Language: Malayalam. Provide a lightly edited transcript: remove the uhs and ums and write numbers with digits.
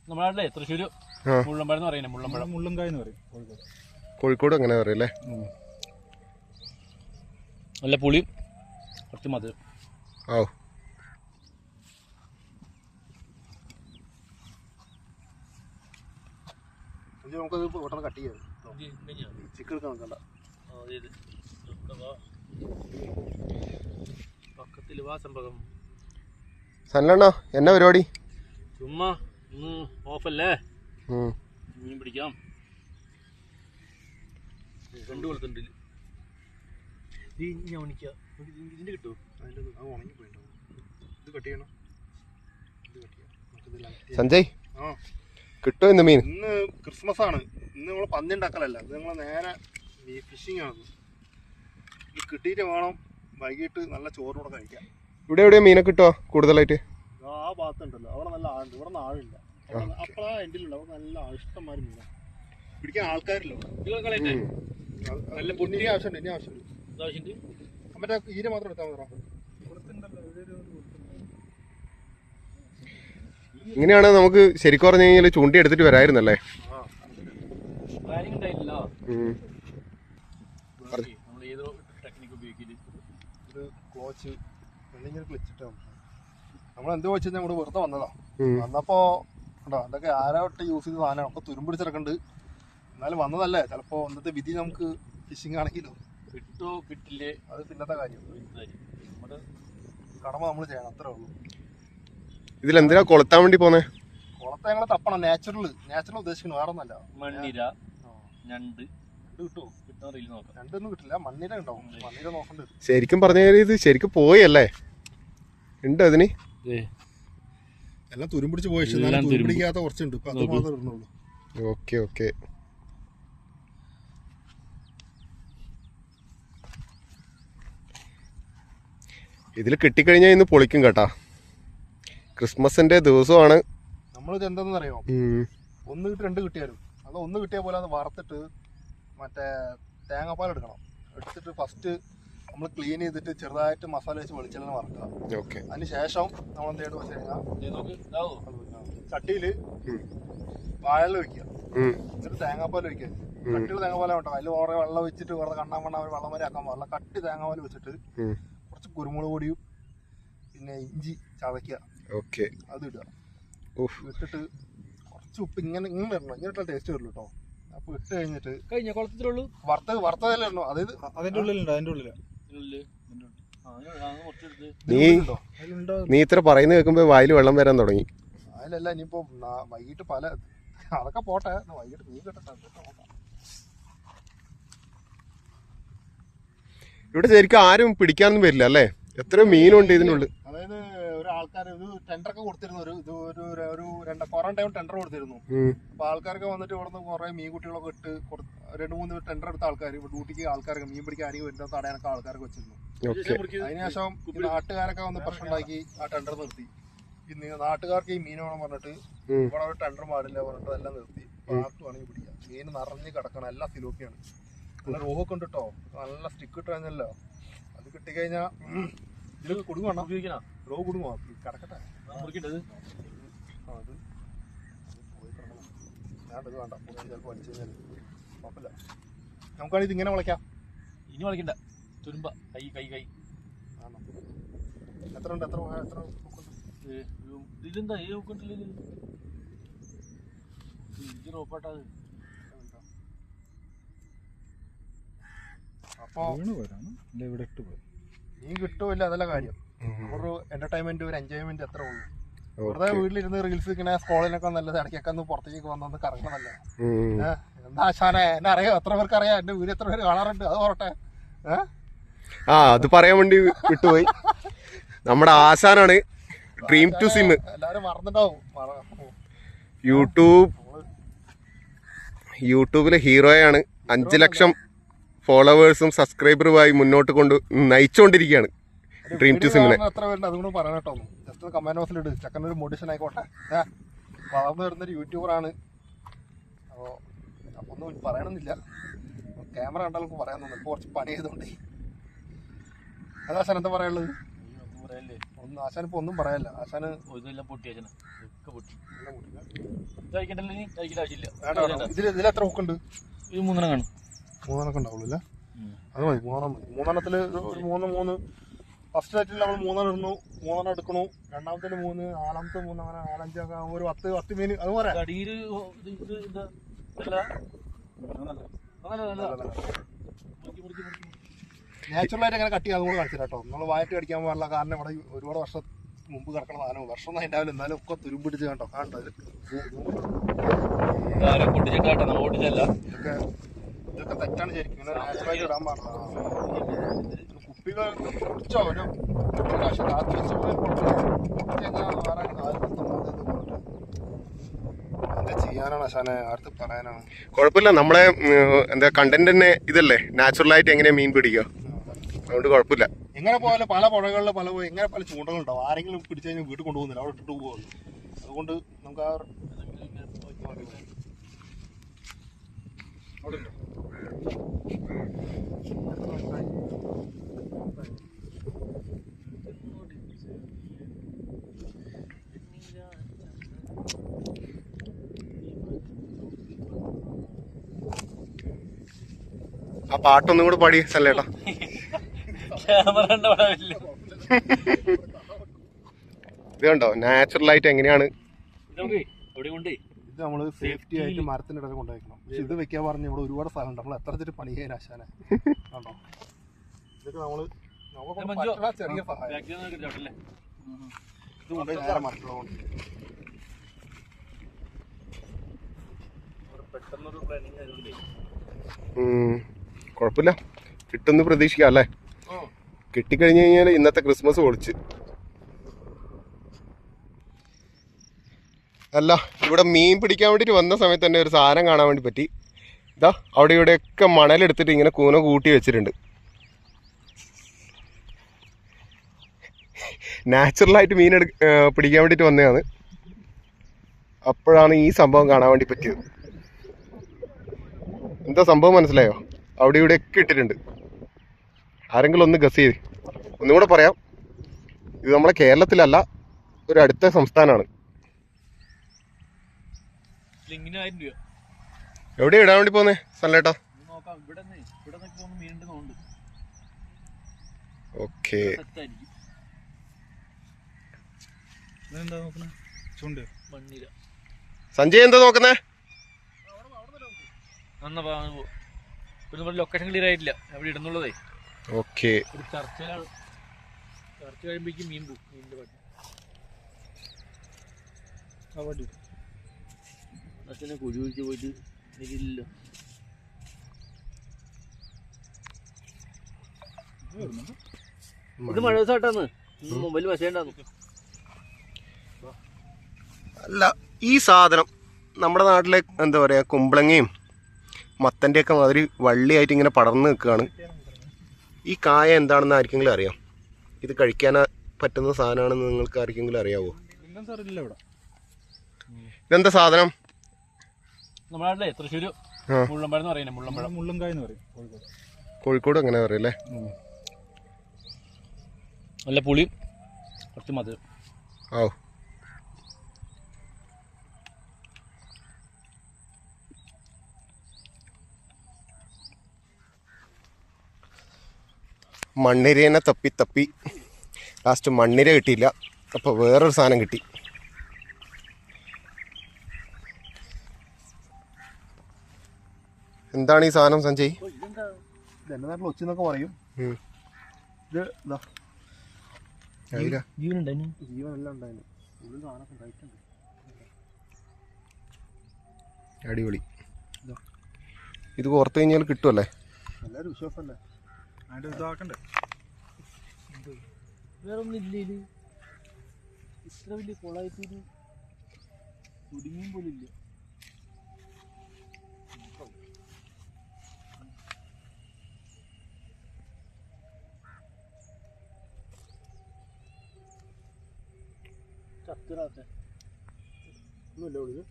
നമ്മുടെ നാട്ടിലെ തൃശ്ശൂര് മുള്ളമ്പഴം എന്ന് പറയുന്നത് മുള്ളങ്കായ എന്ന് പറയും കോഴിക്കോട് അങ്ങനെ പറയല്ലേ. നല്ല പുളിയും കുറച്ച് മധുരം. ഓ നമുക്കത് പെട്ടെന്ന് കട്ട് ചെയ്യാം. ചിക്കൻ എടുക്കാൻ നോക്കണ്ട. സനലണ്ണ എന്നാ പരിപാടി? ചുമ്മാ ഓഫല്ലേ, മീൻ പിടിക്കാം. രണ്ടു കൊളത്തുണ്ട്. ഇതിന്റെ കിട്ടുമോ? ഉണങ്ങിപ്പോയിട്ടോ. ഇത് കട്ട് ചെയ്യണം. സഞ്ജയ് കിട്ടോ ഇന്ന് മീൻ? ഇന്ന് ക്രിസ്മസ് ആണ്. ഇന്ന് നമ്മൾ പന്നി ഉണ്ടാക്കലല്ല, ഇത് നമ്മൾ നേരെ ഫിഷിംഗ് ആണ്. ഇത് കിട്ടിയിട്ട് വേണം വൈകിട്ട് നല്ല ചോറിനൂടെ കഴിക്കാം. ഇവിടെ എവിടെയാ മീനൊക്കെ കിട്ടുക കൂടുതലായിട്ട്? ആ ഭാഗത്തുണ്ടല്ലോ, അവിടെ നല്ല ആളുണ്ട്. ഇവിടെ ആളില്ല. അപ്പഴാ എൻ്റെ ഉള്ളു. അവിടെ നല്ല ഇഷ്ടംമാര് മീനാണ്. പിടിക്കാൻ ആൾക്കാരില്ലോ. നല്ല പൊന്നിന് ആവശ്യമുണ്ട്. ഇനി ആവശ്യമുണ്ട്. മറ്റേ ഈര മാത്രം എടുത്താൽ മതി. ഇങ്ങനെയാണ് നമുക്ക് ശരിക്കും പറഞ്ഞു കഴിഞ്ഞാൽ ചൂണ്ടി എടുത്തിട്ട് വരായിരുന്നല്ലേ. നമ്മളെന്ത് വെച്ചാൽ നമ്മൾ വെറുതെ വന്നതാ. വന്നപ്പോ ഉണ്ടോ അതൊക്കെ ആരോട്ട് യൂസ് ചെയ്ത സാധനം ഒക്കെ തുരുമ്പിടിച്ചിറക്കുന്നുണ്ട്. എന്നാലും വന്നതല്ലേ, ചിലപ്പോ ഇന്നത്തെ വിധി നമുക്ക് ഫിഷിംഗ് ആണെങ്കിലോ കിട്ടോ കിട്ടില്ലേ അത് പിന്നത്തെ കാര്യം. നമ്മുടെ കടമ നമ്മൾ ചെയ്യണം, അത്രേ ഉള്ളൂ. ഇതിലെന്തിനാ കൊളുത്താൻ വേണ്ടി പോന്നെ? കുളത്തെ ഞങ്ങൾ തപ്പണം. നാച്ചുറൽ ഉദ്ദേശിക്കുന്നു, വേറെ ഒന്നല്ല. മണ്ണിര ഞണ്ട് കിട്ടുമോ? കിട്ടാറില്ല, നോക്കാം. രണ്ടൊന്നും കിട്ടില്ല, മണ്ണിര ഉണ്ടാവും. മണ്ണിര നോക്കണ്ടത്. ശരിക്കും പറഞ്ഞാൽ ഇത് ശരിക്കും പോയല്ലേ ഉണ്ട് അതിന്. എല്ലാം തുരുമ്പിടിച്ച് പോയി, തുരുമ്പിടിക്കാത്ത കുറച്ചുണ്ട്. ഇപ്പൊ അത് മാത്രമേ ഇടുന്നുള്ളൂ. Okay okay. ഇതിൽ കിട്ടിക്കഴിഞ്ഞാൽ ഇന്ന് പൊളിക്കും കേട്ടാ. ക്രിസ്മസിന്റെ ദിവസമാണ്. നമ്മളിത് എന്താണെന്ന് അറിയാമോ? ഒന്ന് കിട്ടി രണ്ട് കിട്ടിയാലും അത് ഒന്ന് കിട്ടിയ പോലെ അത് വറുത്തിട്ട് മറ്റേ തേങ്ങാപ്പാൽ എടുക്കണം. എടുത്തിട്ട് ഫസ്റ്റ് നമ്മൾ ക്ലീൻ ചെയ്തിട്ട് ചെറുതായിട്ട് മസാല വെച്ച് വെളിച്ചെണ്ണ വറക്കുക. അതിന് ശേഷം നമ്മൾ എന്തെയ്യണം വെച്ച് കഴിഞ്ഞാൽ ചട്ടിയിൽ വാഴ വെക്കുക, എന്നിട്ട് തേങ്ങാപ്പാൽ വെക്കുക. കട്ടിയുള്ള തേങ്ങാപ്പാല വേണ്ട, അതിൽ കുറെ വെള്ളം വെച്ചിട്ട് കുറെ കണ്ണാൻ വേണ്ട വെള്ളം വരെ ആക്കാൻ പാടില്ല. കട്ടി തേങ്ങാപ്പാൽ വെച്ചിട്ട് കുറച്ച് കുരുമുളക് പൊടിയും പിന്നെ ഇഞ്ചി ചതയ്ക്കുക, അത് ഇടുക. ഇട്ടിട്ട് കുറച്ച് ഉപ്പ് ഇങ്ങനെ ഇടണം. ഇങ്ങനെ ടേസ്റ്റ് വരുള്ളൂ കേട്ടോ. അപ്പൊ ഇട്ട് കഴിഞ്ഞിട്ട് കുളത്തിലുള്ളൂ വറുത്തതെല്ലാം ഇടണം. അതായത് അതിന്റെ ഉള്ളിലുണ്ടോ? അതിന്റെ ഉള്ളില് നീ ഇത്ര പറയുന്നത് കേൾക്കുമ്പോ വായിൽ വെള്ളം വരാൻ തുടങ്ങി. അതിലല്ല, ഇനിയിപ്പോ വൈകിട്ട് പല അതൊക്കെ പോട്ടെ, വൈകിട്ട് മീൻ കിട്ടട്ടെ. ഇവിടെ ശരിക്കും ആരും പിടിക്കാനൊന്നും വരില്ല അല്ലേ? എത്രയോ മീനുണ്ട് ഇതിനുള്ളിൽ. അതായത് ഒരാൾക്കാർ ഇത് ടെൻഡറൊക്കെ കൊടുത്തിരുന്നു. ഒരു ക്വാറന്റൈൻ ടെൻഡർ കൊടുത്തിരുന്നു. അപ്പൊ ആൾക്കാർക്ക് വന്നിട്ട് ഇവിടുന്ന് കുറെ മീൻ കുട്ടികളൊക്കെ ഇട്ട് 2-3 ടെൻഡർ എടുത്ത ആൾക്കാർ ഡ്യൂട്ടിക്ക് ആൾക്കാർക്ക് മീൻ പിടിക്കാൻ ആരെങ്കിലും വരുന്ന തടയാനൊക്കെ ആൾക്കാർക്ക് വെച്ചിരുന്നു. അതിനുശേഷം ഈ നാട്ടുകാരൊക്കെ വന്ന് പ്രശ്നം ഉണ്ടാക്കി ആ ടെൻഡർ നിർത്തി. പിന്നെ നാട്ടുകാർക്ക് ഈ മീൻ വേണം പറഞ്ഞിട്ട് ഇവിടെ ഒരു ടെൻഡർ പാടില്ല പറഞ്ഞിട്ട് എല്ലാം നിർത്തി. പാർട്ട് വേണമെങ്കിൽ പിടിക്കാം. മീൻ നിറഞ്ഞ് കിടക്കണം, എല്ലാം സിലോപ്പിയാണ്. നല്ല റോഹൊക്കെ ഉണ്ട് കേട്ടോ. നല്ല സ്റ്റിക്ക് ഇട്ട് കഴിഞ്ഞല്ലോ. അത് കിട്ടിക്കഴിഞ്ഞാൽ ഇതിലൊക്കെ കുടുങ്ങണം. റോ കുടുങ്ങോ കിടക്കട്ടെ. അത് ഞാനത് വേണ്ട, ചിലപ്പോൾ വലിച്ചു കഴിഞ്ഞാൽ കുഴപ്പമില്ല. നമുക്കാണെങ്കിൽ ഇതിങ്ങനെ വിളയ്ക്കാം. ഇനി വിളിക്കണ്ട, തുരുമ്പ കൈ കൈ കൈ ആണോ? എത്ര ഉണ്ട്? എത്ര ഇതെന്താ നോക്കണ്ടില്ല റോപ്പാട്ടത്. അപ്പൊ മീൻ കിട്ടുമില്ല, അതല്ല കാര്യം. ഒരു എന്റർടൈൻമെന്റ്, ഒരു എൻജോയ്മെന്റ് എത്ര ഉള്ളൂ. വെറുതെ വീട്ടിലിരുന്ന് റീൽസ് ഇങ്ങനെ സ്കോളിനൊക്കെ നല്ലത് ഇടയ്ക്കൊക്കെ ഒന്ന് പുറത്തേക്ക് വന്നൊന്ന് കറങ്ങണമല്ല. എന്താ ആശാനെ, എന്നെ അറിയാം, എത്ര പേർക്ക് അറിയാം, എന്റെ വീട് എത്ര പേര് കാണാറുണ്ട്, അത് പറട്ടെ. അത് പറയാൻ വേണ്ടി വിട്ടുപോയി. നമ്മുടെ ആശാനാണ് ഡ്രീം ടു സിം. എല്ലാരും മറന്നിട്ടാവും. യൂട്യൂബിലെ ഹീറോയാണ്. 5 ലക്ഷം ഫോളോവേഴ്സും സബ്സ്ക്രൈബറുമായി മുന്നോട്ട് നയിച്ചുകൊണ്ടിരിക്കുകയാണ് ഡ്രീം ടു സിമിനെ. എത്ര പേരുണ്ട് അതുകൊണ്ട് പറയാൻ കേട്ടോ. ജസ്റ്റ് കമന്റ് ബോക്സിൽ ഇട്, ചെക്കനൊരു മോട്ടിവേഷൻ ആയിക്കോട്ടെ. വളർന്നു വരുന്നൊരു യൂട്യൂബറാണ്. അപ്പോൾ ഒന്നും പറയണമെന്നില്ല. ക്യാമറ കണ്ടാലും പറയാൻ തോന്നുന്നു. ഇപ്പോൾ കുറച്ച് പണി ചെയ്തോണ്ടേ. അത് ആശാൻ എന്താ പറയാനുള്ളത്? ഒന്നും ആശാനിപ്പോൾ ഒന്നും പറയാനില്ല. ആശാന് പൊട്ടി കഴിക്കണ്ടല്ലോ, നീ കഴിക്കേണ്ട ആവശ്യമില്ല. ഇതിൽ എത്ര ഹുക്കുണ്ട്? ഇത് 3 കാണും. 3 ഉണ്ടാവുള്ളൂ അല്ലേ? അത് മതി, 3 മതി. 3 ഒരു 3 ഫസ്റ്റ് ആയിട്ട് നമ്മൾ 3 ഇടുന്നു, 3 എടുക്കണു, രണ്ടാമത്തെ 3, നാലാമത്തെ 3, അങ്ങനെ 4, 5 ഒക്കെ ഒരു 10 മീൻ അതുപോലെ. നാച്ചുറലായിട്ട് അങ്ങനെ കട്ട് ചെയ്യാൻ അതുകൊണ്ട് കാണിച്ചില്ല കേട്ടോ. നമ്മൾ വായിട്ട് കടിക്കാൻ പാടില്ല, കാരണം ഇവിടെ ഒരുപാട് വർഷം മുമ്പ് കിടക്കണ സാധനം, വർഷം ഒന്നും അതിൻ്റെ എന്നാലും ഒക്കെ തുരുമ്പിടിച്ച് കണ്ടോ കാണട്ടോ. ഇതൊക്കെ തെറ്റാണ് ശരിക്കും, ഇങ്ങനെ നാച്ചുറലായിട്ട് ഇടാൻ പാടില്ല. കുപ്പികൾ കുടിച്ചോ ഒരു പ്രാവശ്യം കാത്തു വെച്ച് എന്താ ചെയ്യാനാണ് അശാനെ, അടുത്ത് പറയാനാണ്. കുഴപ്പമില്ല, നമ്മളെ എന്താ കണ്ടന്റ് തന്നെ ഇതല്ലേ, നാച്ചുറലായിട്ട് എങ്ങനെയാ മീൻ പിടിക്കുക, അതുകൊണ്ട് കുഴപ്പമില്ല. എങ്ങനെ പോയാലും പല പുഴകളിൽ എങ്ങനെ പല ചൂണ്ടകളുണ്ടാവും, ആരെങ്കിലും പിടിച്ചു കഴിഞ്ഞാൽ വീട്ടിൽ കൊണ്ടുപോകുന്നില്ല, അവിടെ ഇട്ടിട്ട് പോകുള്ളൂ. അതുകൊണ്ട് നമുക്ക് ആ ആ പാട്ടൊന്നും കൂടെ പാടി സല്ലേട്ടാ. ഇത് കണ്ടോ നാച്ചുറലായിട്ട് എങ്ങനെയാണ്. ഇത് നമ്മള് സേഫ്റ്റി ആയിട്ട് മരത്തിനിടയിൽ കൊണ്ടുവയ്ക്കണം. പക്ഷെ ഇത് വെക്കാൻ പറഞ്ഞ് ഇവിടെ ഒരുപാട് സ്ഥലമുണ്ട്, നമ്മൾ എത്ര ചെറിയ പണി ചെയ്യാൻ ആശാനെ കണ്ടോ. ഇതൊക്കെ നമ്മള് ചെറിയ സഹായം ഇത് കൊണ്ടുപോയി നേരെ മരത്തിലുള്ളതുകൊണ്ട് കുഴപ്പമില്ല, കിട്ടുമെന്ന് പ്രതീക്ഷിക്കാം അല്ലേ. കിട്ടിക്കഴിഞ്ഞു കഴിഞ്ഞാൽ ഇന്നത്തെ ക്രിസ്മസ് പൊളിച്ച്. അല്ല, ഇവിടെ മീൻ പിടിക്കാൻ വേണ്ടിയിട്ട് വന്ന സമയത്ത് തന്നെ ഒരു സാധനം കാണാൻ വേണ്ടി പറ്റി. ഇതാ അവിടെ ഇവിടെയൊക്കെ മണലെടുത്തിട്ട് ഇങ്ങനെ കൂന കൂട്ടി വെച്ചിട്ടുണ്ട്. നാച്ചുറലായിട്ട് മീൻ പിടിക്കാൻ വേണ്ടിയിട്ട് വന്നതാണ്. അപ്പോഴാണ് ഈ സംഭവം കാണാൻ വേണ്ടി പറ്റിയത്. എന്താ സംഭവം മനസ്സിലായോ? അവിടെ ഇവിടെയൊക്കെ ഇട്ടിട്ടുണ്ട്. ആരെങ്കിലും ഒന്ന് ഗസ് ചെയ്ത് ഒന്നുകൂടെ പറയാം. ഇത് നമ്മളെ കേരളത്തിലല്ല, ഒരു അടുത്ത സംസ്ഥാനമാണ്. എവിടെയാ ഇടാൻ വേണ്ടി പോന്നേ സല്ലേട്ടാ? ഓക്കെ, സഞ്ജയ് എന്താ നോക്കുന്നേ? ലൊക്കേഷൻ ക്ലിയർ ആയിട്ടില്ല, എവിടെ ഇടുന്നുള്ളതേ. ഓക്കെ, ചർച്ച കഴിയുമ്പോഴേക്കും മീൻ പോകും. മീനിന്റെ പട്ടി അച്ഛനെ കുഴി ഒഴിച്ച് പോയിട്ട് ഇതില്ല. ഇത് മഴ ദിവസമായിട്ടാന്ന് മൊബൈൽ മെസ്സേജ്. അല്ല, ഈ സാധനം നമ്മുടെ നാട്ടിലെ എന്താ പറയുക, കുമ്പളങ്ങയും മത്തൻ്റെയൊക്കെ മാതിരി വള്ളിയായിട്ട് ഇങ്ങനെ പടർന്ന് നിൽക്കുകയാണ്. ഈ കായ എന്താണെന്ന് ആർക്കെങ്കിലും അറിയാം? ഇത് കഴിക്കാൻ പറ്റുന്ന സാധനമാണെന്ന് നിങ്ങൾക്ക് ആർക്കെങ്കിലും അറിയാവോ? ഇതെന്താ സാധനം? നമ്മുടെ നാട്ടിലെ തൃശ്ശൂര് മുള്ളമ്പഴം പറയുന്നത്, മുള്ളങ്കായ എന്ന് പറയും. കോഴിക്കോട് അങ്ങനെ പറയല്ലേ? നല്ല പുളിയും കുറച്ച് മധുരം. ഓ, മണ്ണിരേനെ തപ്പി തപ്പി ലാസ്റ്റ് മണ്ണിര കിട്ടിയില്ല, അപ്പോൾ വേറൊരു സാധനം കിട്ടി. എന്താണ് ഈ സാധനം സഞ്ജയ്? എന്റെ നാട്ടിൽ ഒച്ചെന്നൊക്കെ പറയും. ജീവനെല്ലാം ഉണ്ടായിരുന്നു, ഉള്ളിൽ കാണാൻ കഴിച്ചിട്ടുണ്ട്. അടിപൊളി. ഇത് ഓർത്ത് കഴിഞ്ഞാൽ കിട്ടുമല്ലേ? എല്ലാവരും വിശ്വാസമല്ലേ? അതിന്റെ ഇതാക്കണ്ടേ? വേറെ ഒന്നില്ല, ഇത്ര വലിയ കൊളായിട്ടൊരു കുടുങ്ങിയും പോലും ഇല്ല. ചത്തിറാത്ത ഒന്നുമില്ല.